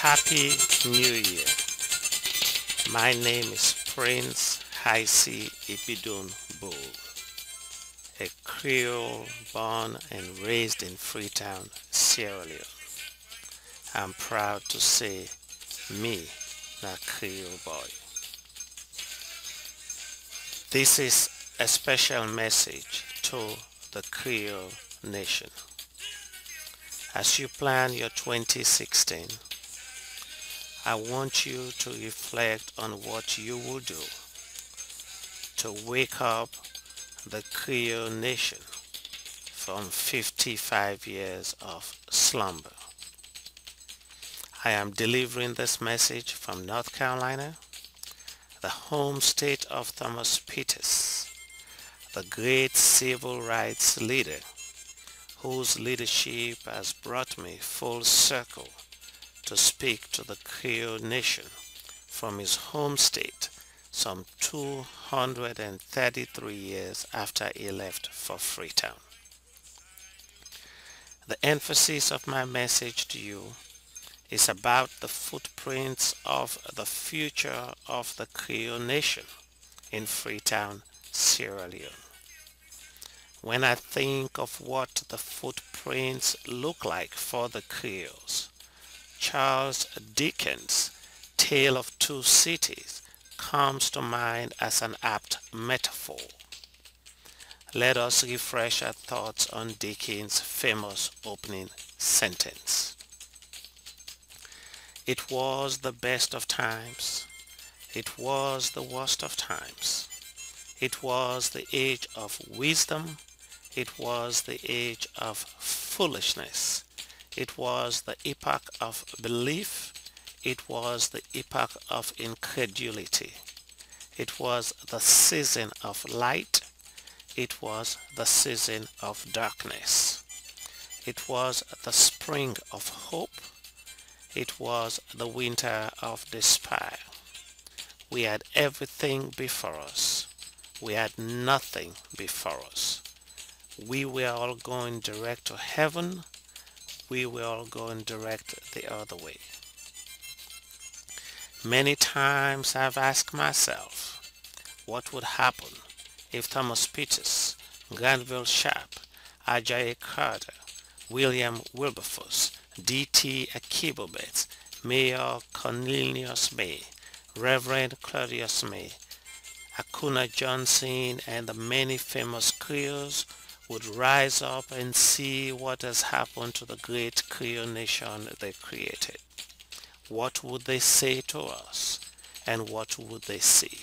Happy New Year. My name is Prince Hycy Bull, a Creole born and raised in Freetown, Sierra Leone. I'm proud to say me, na Creole boy. This is a special message to the Krio Nation. As you plan your 2016, I want you to reflect on what you will do to wake up the Krio Nation from 55 years of slumber. I am delivering this message from North Carolina, the home state of Thomas Peters, the great civil rights leader whose leadership has brought me full circle to speak to the Krio Nation from his home state some 233 years after he left for Freetown. The emphasis of my message to you is about the footprints of the future of the Krio Nation in Freetown, Sierra Leone. When I think of what the footprints look like for the Creoles, Charles Dickens' Tale of Two Cities comes to mind as an apt metaphor. Let us refresh our thoughts on Dickens' famous opening sentence. It was the best of times. It was the worst of times. It was the age of wisdom. It was the age of foolishness. It was the epoch of belief. It was the epoch of incredulity. It was the season of light. It was the season of darkness. It was the spring of hope. It was the winter of despair. We had everything before us. We had nothing before us. We were all going direct to heaven. We were all going direct the other way. Many times I've asked myself, what would happen if Thomas Peters, Granville Sharp, Ajayi Carter, William Wilberforce, D.T. Akibobet, Mayor Cornelius May, Reverend Claudius May, Acuna Johnson, and the many famous Creoles would rise up and see what has happened to the great Krio Nation they created? What would they say to us, and what would they see?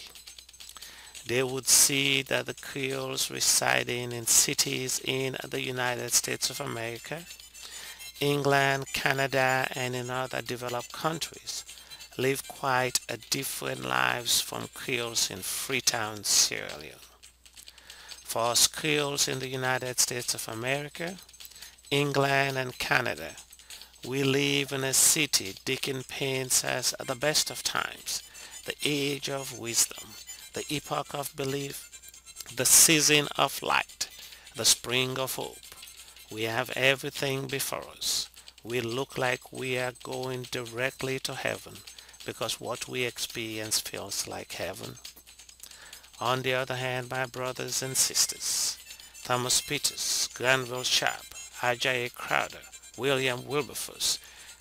They would see that the Creoles residing in cities in the United States of America, England, Canada, and in other developed countries live quite a different lives from Creoles in Freetown, Sierra Leone. For us Creoles in the United States of America, England, and Canada, we live in a city Dickens paints as the best of times, the age of wisdom, the epoch of belief, the season of light, the spring of hope. We have everything before us. We look like we are going directly to heaven because what we experience feels like heaven. On the other hand, my brothers and sisters, Thomas Peters, Granville Sharp, Ajayi Crowder, William Wilberforce,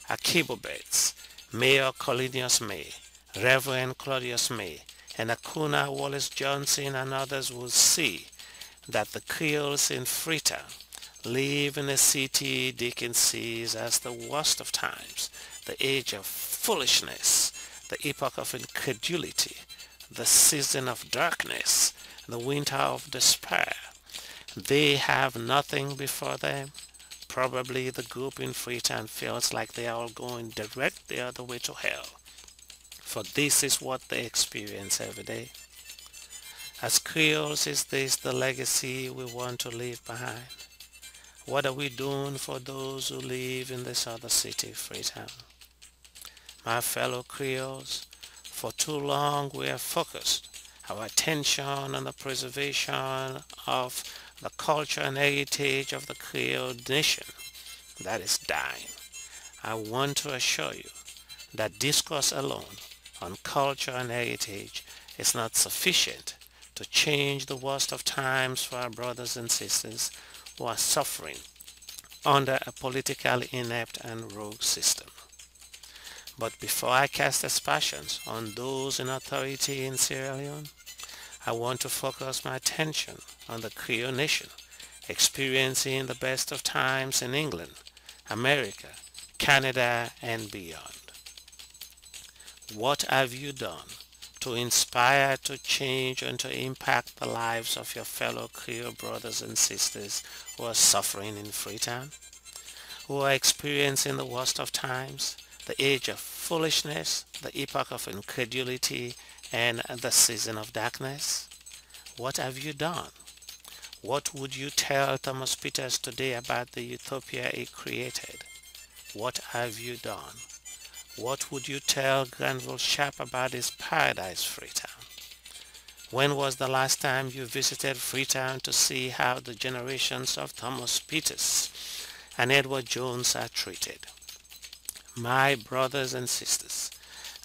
Akibo Bates, Mayor Cornelius May, Reverend Claudius May, and Acuna Wallace Johnson and others will see that the Creoles in Freetown live in a city Dickens sees as the worst of times, the age of foolishness, the epoch of incredulity, the season of darkness, the winter of despair. They have nothing before them. Probably the group in Freetown feels like they are all going direct the other way to hell, for this is what they experience every day. As Creoles, is this the legacy we want to leave behind? What are we doing for those who live in this other city, Freetown? My fellow Creoles, for too long we have focused our attention on the preservation of the culture and heritage of the Krio Nation that is dying. I want to assure you that discourse alone on culture and heritage is not sufficient to change the worst of times for our brothers and sisters who are suffering under a politically inept and rogue system. But before I cast aspersions on those in authority in Sierra Leone, I want to focus my attention on the Krio Nation experiencing the best of times in England, America, Canada, and beyond. What have you done to inspire, to change, and to impact the lives of your fellow Krio brothers and sisters who are suffering in Freetown, who are experiencing the worst of times, the age of foolishness, the epoch of incredulity, and the season of darkness? What have you done? What would you tell Thomas Peters today about the utopia he created? What have you done? What would you tell Granville Sharp about his paradise Freetown? When was the last time you visited Freetown to see how the generations of Thomas Peters and Edward Jones are treated? My brothers and sisters,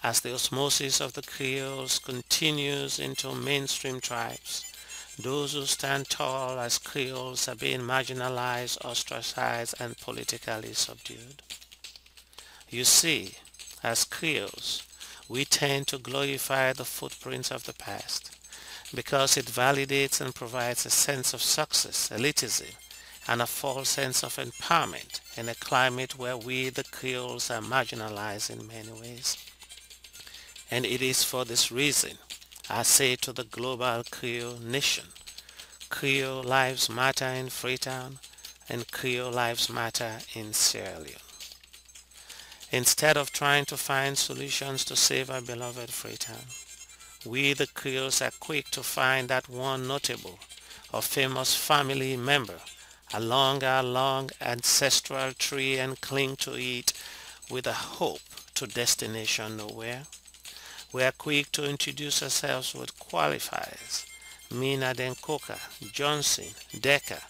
as the osmosis of the Creoles continues into mainstream tribes, those who stand tall as Creoles are being marginalized, ostracized, and politically subdued. You see, as Creoles, we tend to glorify the footprints of the past because it validates and provides a sense of success, elitism, and a false sense of empowerment in a climate where we, the Creoles, are marginalized in many ways. And it is for this reason I say to the global Krio Nation, Krio lives matter in Freetown and Krio lives matter in Sierra Leone. Instead of trying to find solutions to save our beloved Freetown, we the Creoles are quick to find that one notable or famous family member along our long ancestral tree and cling to it with a hope to destination nowhere. We are quick to introduce ourselves with qualifiers: Mina Denkoka, Johnson, Decker,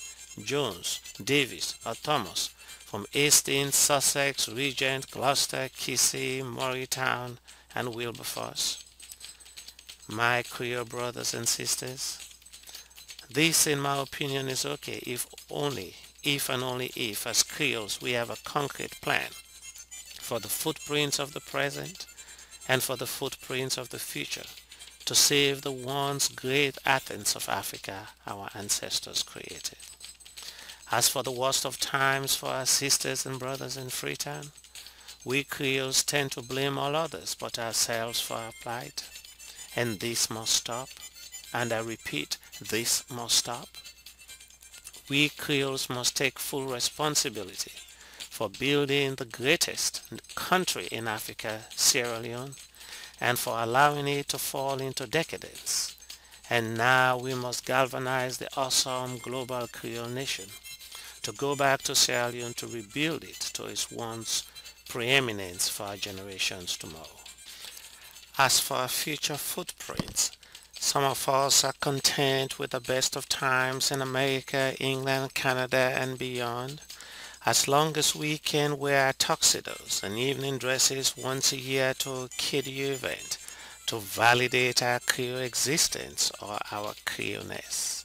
Jones, Davis, or Thomas, from Hastings, Sussex, Regent, Gloucester, Hycy, Morristown, and Wilberforce. My Krio brothers and sisters, this in my opinion is okay if and only if, as Creoles, we have a concrete plan for the footprints of the present and for the footprints of the future to save the once great Athens of Africa our ancestors created. As for the worst of times for our sisters and brothers in Freetown, we Creoles tend to blame all others but ourselves for our plight. And this must stop. And I repeat, this must stop. We Creoles must take full responsibility for building the greatest country in Africa, Sierra Leone, and for allowing it to fall into decadence. And now we must galvanize the awesome global Krio Nation to go back to Sierra Leone to rebuild it to its once preeminence for our generations tomorrow. As for our future footprints, some of us are content with the best of times in America, England, Canada, and beyond, as long as we can wear our tuxedos and evening dresses once a year to a kiddie event to validate our Krio existence or our Krio-ness.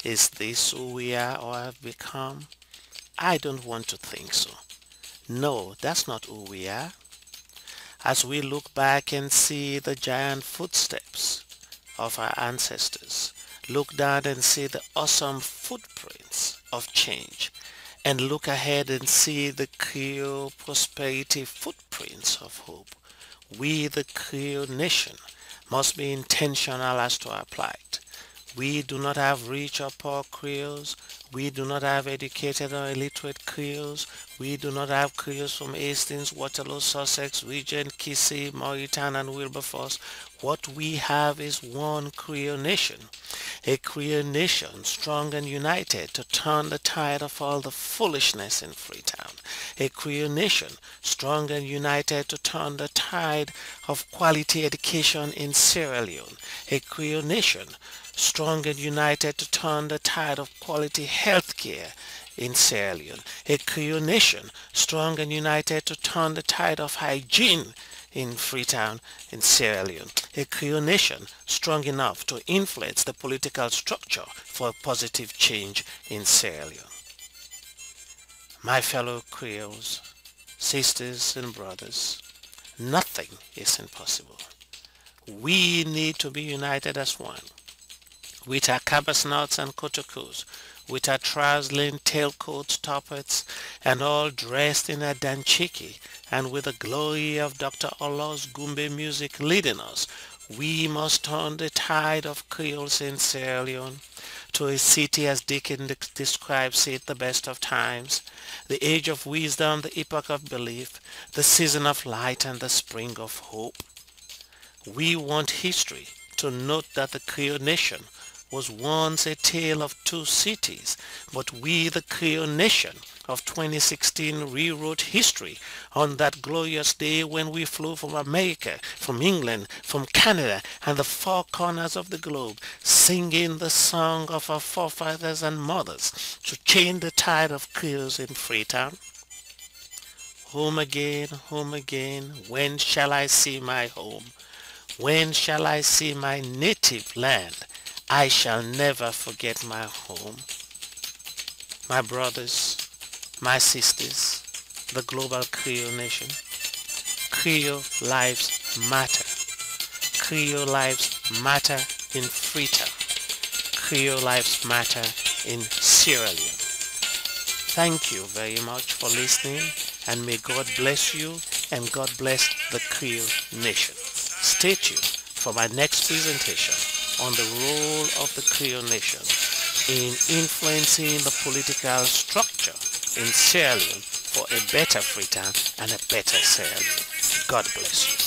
Is this who we are or have become? I don't want to think so. No, that's not who we are. As we look back and see the giant footsteps of our ancestors, look down and see the awesome footprints of change, and look ahead and see the Krio prosperity footprints of hope, we the Krio Nation must be intentional as to our plight. We do not have rich or poor Creoles. We do not have educated or illiterate Creoles. We do not have Creoles from Hastings, Waterloo, Sussex, Regent, Hycy, Morristown, and Wilberforce. What we have is one Krio Nation, a Krio Nation strong and united to turn the tide of all the foolishness in Freetown, a Krio Nation strong and united to turn the tide of quality education in Sierra Leone, a Krio Nation strong and united to turn the tide of quality health care in Sierra Leone, a Krio Nation strong and united to turn the tide of hygiene in Freetown in Sierra Leone, a Krio Nation strong enough to influence the political structure for a positive change in Sierra Leone. My fellow Creoles, sisters and brothers, nothing is impossible. We need to be united as one, with our cabasnots and kotokos, with our trouseling tailcoats, toppets, and all dressed in a danchiki, and with the glory of Dr. Allah's Gumbe music leading us, we must turn the tide of Creoles in Sierra Leone to a city as Dickens describes it, the best of times, the age of wisdom, the epoch of belief, the season of light, and the spring of hope. We want history to note that the Krio Nation was once a tale of two cities, but we, the Krio Nation of 2016, rewrote history on that glorious day when we flew from America, from England, from Canada, and the four corners of the globe, singing the song of our forefathers and mothers to change the tide of Creoles in Freetown. Home again, when shall I see my home? When shall I see my native land? I shall never forget my home. My brothers, my sisters, the global Krio Nation, Krio lives matter. Krio lives matter in Freetown. Krio lives matter in Sierra Leone. Thank you very much for listening, and may God bless you and God bless the Krio Nation. Stay tuned for my next presentation on the role of the Krio Nation in influencing the political structure in Sierra Leone for a better Freetown and a better Sierra Leone. God bless you.